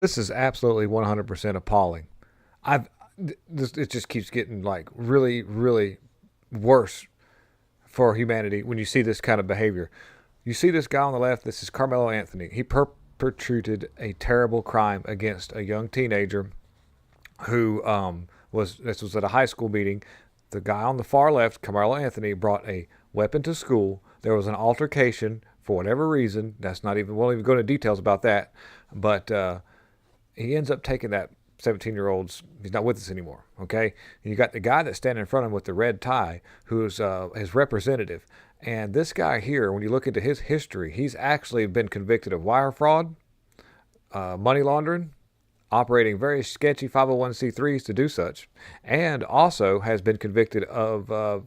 This is absolutely 100% appalling. I've it just keeps getting like really, really worse for humanity when you see this kind of behavior. You see this guy on the left. This is Carmelo Anthony. He perpetrated a terrible crime against a young teenager who was. This was at a high school meeting. The guy on the far left, Carmelo Anthony, brought a weapon to school. There was an altercation for whatever reason. That's not even. We won't even go into details about that. But he ends up taking that 17-year-old's. He's not with us anymore. Okay, and you got the guy that's standing in front of him with the red tie, who's his representative. And this guy here, when you look into his history, he's actually been convicted of wire fraud, money laundering, operating very sketchy 501c3s to do such, and also has been convicted of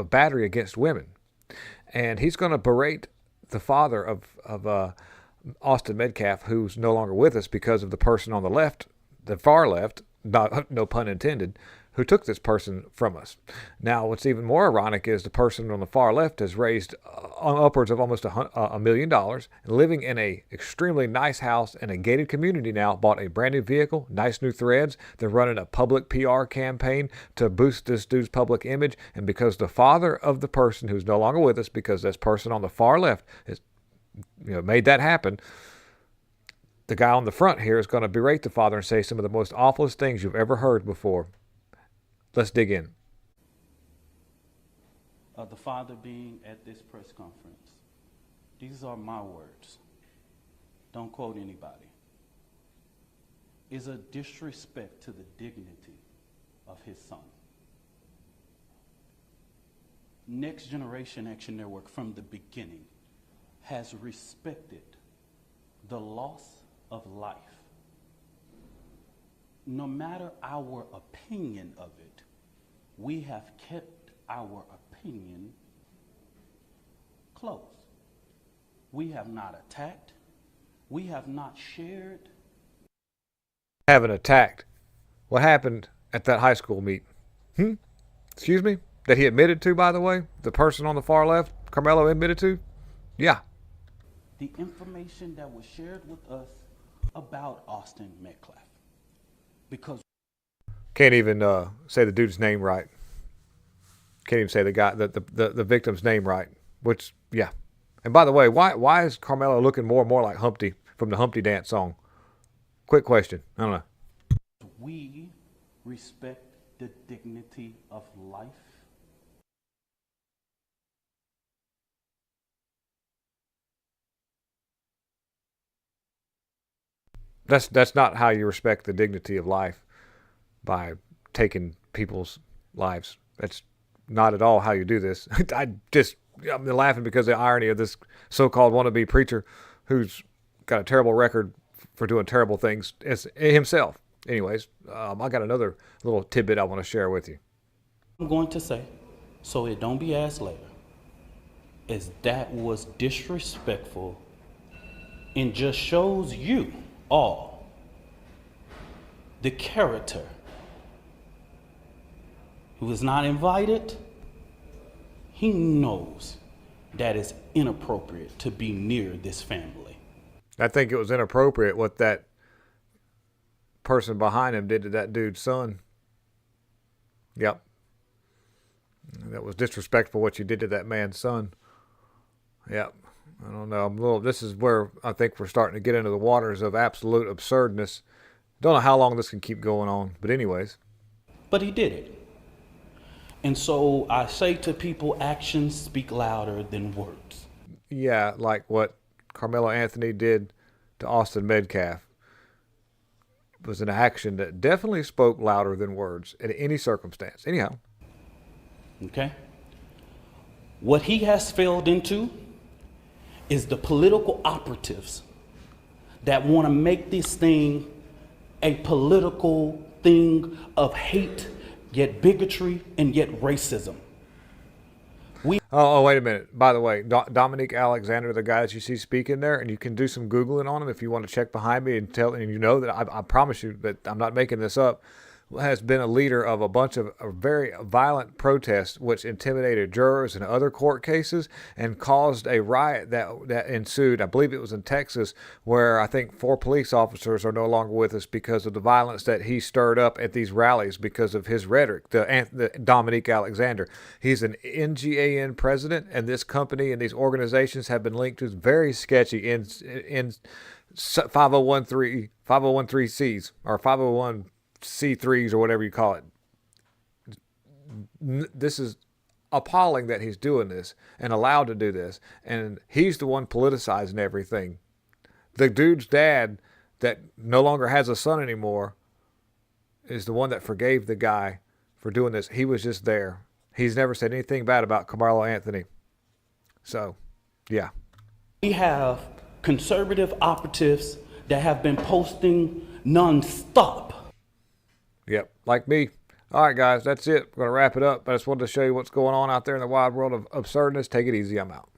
battery against women. And he's going to berate the father of Austin Metcalf, who's no longer with us because of the person on the left, the far left, not, no pun intended, who took this person from us. Now, what's even more ironic is the person on the far left has raised upwards of almost $1 million, living in a extremely nice house in a gated community now, bought a brand new vehicle, nice new threads. They're running a public PR campaign to boost this dude's public image. And because the father of the person who's no longer with us, because this person on the far left has made that happen, the guy on the front here is going to berate the father and say some of the most awfulest things you've ever heard before. Let's dig in. The father being at this press conference. These are my words. Don't quote anybody. Is a disrespect to the dignity of his son. Next Generation Action Network from the beginning has respected the loss of life. No matter our opinion of it, we have kept our opinion close. We have not attacked. We have not shared. Haven't attacked. What happened at that high school meet? Excuse me? That he admitted to, by the way? The person on the far left, Carmelo admitted to? Yeah. The information that was shared with us about Austin Metcalf. Because can't even say the dude's name right. Can't even say the guy, the victim's name right. Which, yeah. And by the way, why is Carmelo looking more and more like Humpty from the Humpty Dance song? Quick question. I don't know. We respect the dignity of life. That's not how you respect the dignity of life, by taking people's lives. That's not at all how you do this. I'm laughing because of the irony of this so-called wannabe preacher who's got a terrible record for doing terrible things as himself. Anyways, I got another little tidbit I want to share with you. I'm going to say, so it don't be asked later, is that was disrespectful and just shows you all the character who is not invited. He knows that it's inappropriate to be near this family. I think it was inappropriate what that person behind him did to that dude's son. Yep. That was disrespectful what you did to that man's son. Yep. I don't know. This is where I think we're starting to get into the waters of absolute absurdness. Don't know how long this can keep going on, but anyways. But he did it. And so I say to people, actions speak louder than words. Yeah, like what Carmelo Anthony did to Austin Metcalf was an action that definitely spoke louder than words in any circumstance. Anyhow. Okay? What he has failed into is the political operatives that want to make this thing a political thing of hate, yet bigotry, and yet racism. Oh, wait a minute. By the way, Dominique Alexander, the guy that you see speaking there, and you can do some Googling on him if you want to check behind me and tell, and you know that I promise you that I'm not making this up. has been a leader of a bunch of very violent protests, which intimidated jurors in other court cases and caused a riot that ensued. I believe it was in Texas, where I think 4 police officers are no longer with us because of the violence that he stirred up at these rallies because of his rhetoric. The Dominique Alexander, he's an NGAN president, and this company and these organizations have been linked to very sketchy in 501(c)(3)s or 501(c)(3)s or whatever you call it. This is appalling that he's doing this and allowed to do this, and he's the one politicizing everything. The dude's dad that no longer has a son anymore is the one that forgave the guy for doing this. He was just there. He's never said anything bad about Karmelo Anthony. So, yeah. We have conservative operatives that have been posting nonstop. Yep, like me. All right, guys, that's it. We're going to wrap it up. But I just wanted to show you what's going on out there in the wide world of absurdness. Take it easy. I'm out.